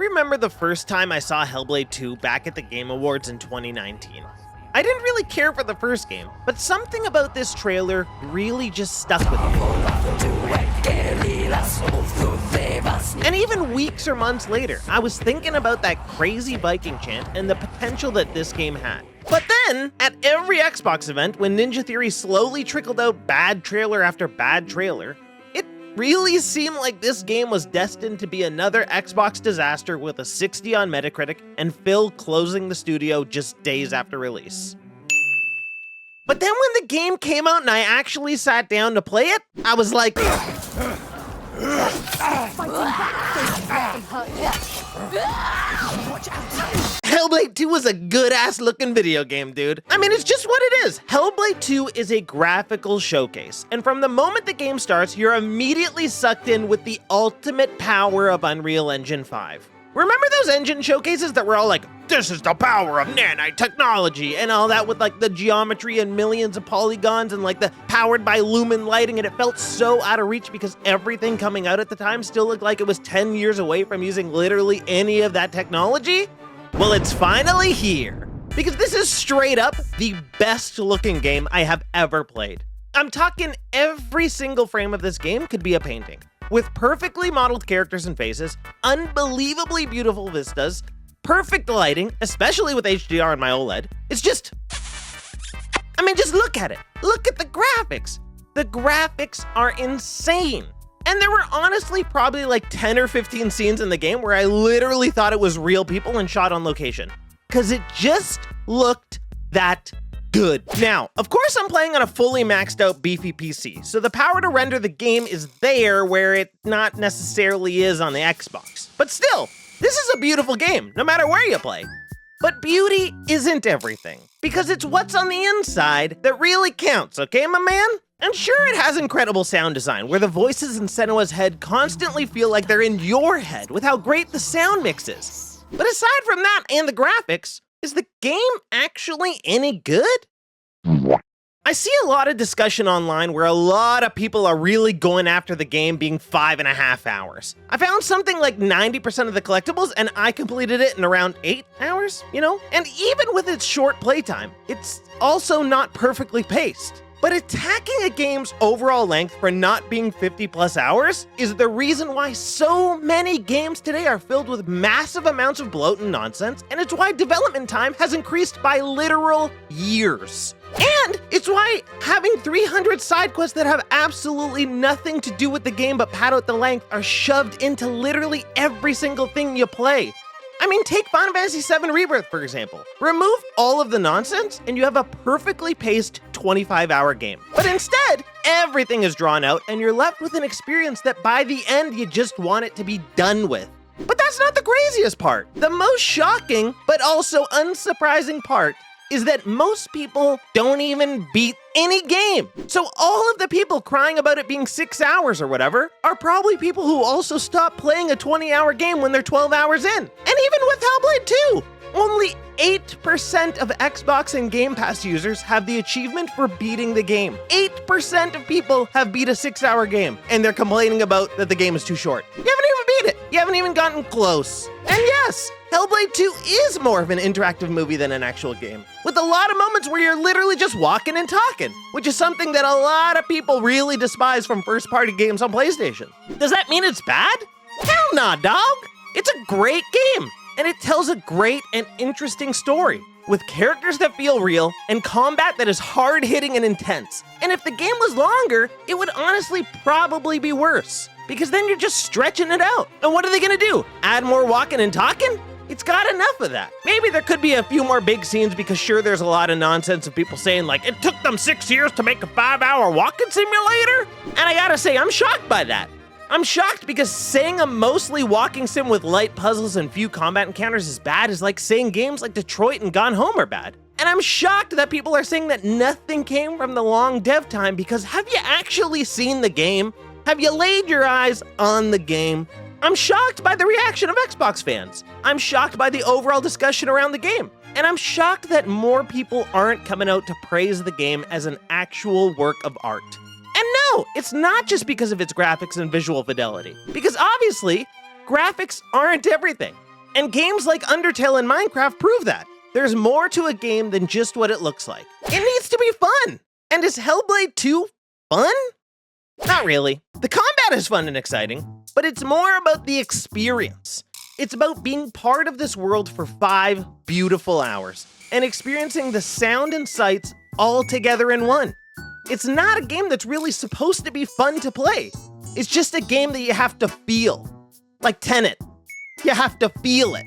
remember the first time I saw Hellblade 2 back at the Game Awards in 2019. I didn't really care for the first game, but something about this trailer really just stuck with me. And even weeks or months later, I was thinking about that crazy Viking chant and the potential that this game had. But then, at every Xbox event, when Ninja Theory slowly trickled out bad trailer after bad trailer, it really seemed like this game was destined to be another Xbox disaster with a 60 on Metacritic and Phil closing the studio just days after release. But then when the game came out and I actually sat down to play it, I was like, Hellblade 2 was a good-ass looking video game, dude. I mean, it's just what it is. Hellblade 2 is a graphical showcase, and from the moment the game starts, you're immediately sucked in with the ultimate power of Unreal Engine 5. Remember those engine showcases that were all like, this is the power of nanite technology, and all that with like the geometry and millions of polygons and like the powered by lumen lighting, and it felt so out of reach because everything coming out at the time still looked like it was 10 years away from using literally any of that technology? Well, it's finally here, because this is straight up the best looking game I have ever played. I'm talking every single frame of this game could be a painting. With perfectly modeled characters and faces, unbelievably beautiful vistas, perfect lighting, especially with HDR on my OLED. It's just, I mean, just look at it. Look at the graphics. The graphics are insane. And there were honestly probably like 10 or 15 scenes in the game where I literally thought it was real people and shot on location. Because it just looked that good. Now, of course I'm playing on a fully maxed out beefy PC, so the power to render the game is there where it not necessarily is on the Xbox. But still, this is a beautiful game, no matter where you play. But beauty isn't everything, because it's what's on the inside that really counts, okay, my man? And sure, it has incredible sound design, where the voices in Senua's head constantly feel like they're in your head with how great the sound mix is. But aside from that and the graphics, is the game actually any good? I see a lot of discussion online where a lot of people are really going after the game being 5.5 hours. I found something like 90% of the collectibles and I completed it in around 8 hours, you know? And even with its short playtime, it's also not perfectly paced. But attacking a game's overall length for not being 50 plus hours is the reason why so many games today are filled with massive amounts of bloat and nonsense, and it's why development time has increased by literal years. And it's why having 300 side quests that have absolutely nothing to do with the game but pad out the length are shoved into literally every single thing you play. I mean, take Final Fantasy VII Rebirth, for example. Remove all of the nonsense, and you have a perfectly paced 25-hour game. But instead, everything is drawn out, and you're left with an experience that by the end, you just want it to be done with. But that's not the craziest part. The most shocking, but also unsurprising part is that most people don't even beat any game. So all of the people crying about it being 6 hours or whatever are probably people who also stopped playing a 20-hour game when they're 12 hours in. And even with Hellblade 2, only 8% of Xbox and Game Pass users have the achievement for beating the game. 8% of people have beat a 6-hour game, and they're complaining about that the game is too short. You haven't even beat it. You haven't even gotten close. And yes, Hellblade 2 is more of an interactive movie than an actual game, with a lot of moments where you're literally just walking and talking, which is something that a lot of people really despise from first-party games on PlayStation. Does that mean it's bad? Hell nah, dog! It's a great game, and it tells a great and interesting story, with characters that feel real and combat that is hard-hitting and intense. And if the game was longer, it would honestly probably be worse, because then you're just stretching it out. And what are they gonna do? Add more walking and talking? It's got enough of that. Maybe there could be a few more big scenes because sure, there's a lot of nonsense of people saying like, it took them 6 years to make a 5-hour walking simulator? And I gotta say, I'm shocked by that. I'm shocked because saying a mostly walking sim with light puzzles and few combat encounters is bad is like saying games like Detroit and Gone Home are bad. And I'm shocked that people are saying that nothing came from the long dev time because have you actually seen the game? Have you laid your eyes on the game? I'm shocked by the reaction of Xbox fans. I'm shocked by the overall discussion around the game. And I'm shocked that more people aren't coming out to praise the game as an actual work of art. And no, it's not just because of its graphics and visual fidelity. Because obviously, graphics aren't everything. And games like Undertale and Minecraft prove that. There's more to a game than just what it looks like. It needs to be fun! And is Hellblade 2 fun? Not really. The combat is fun and exciting, but it's more about the experience. It's about being part of this world for 5 beautiful hours and experiencing the sound and sights all together in one. It's not a game that's really supposed to be fun to play. It's just a game that you have to feel. Like Tenet. You have to feel it.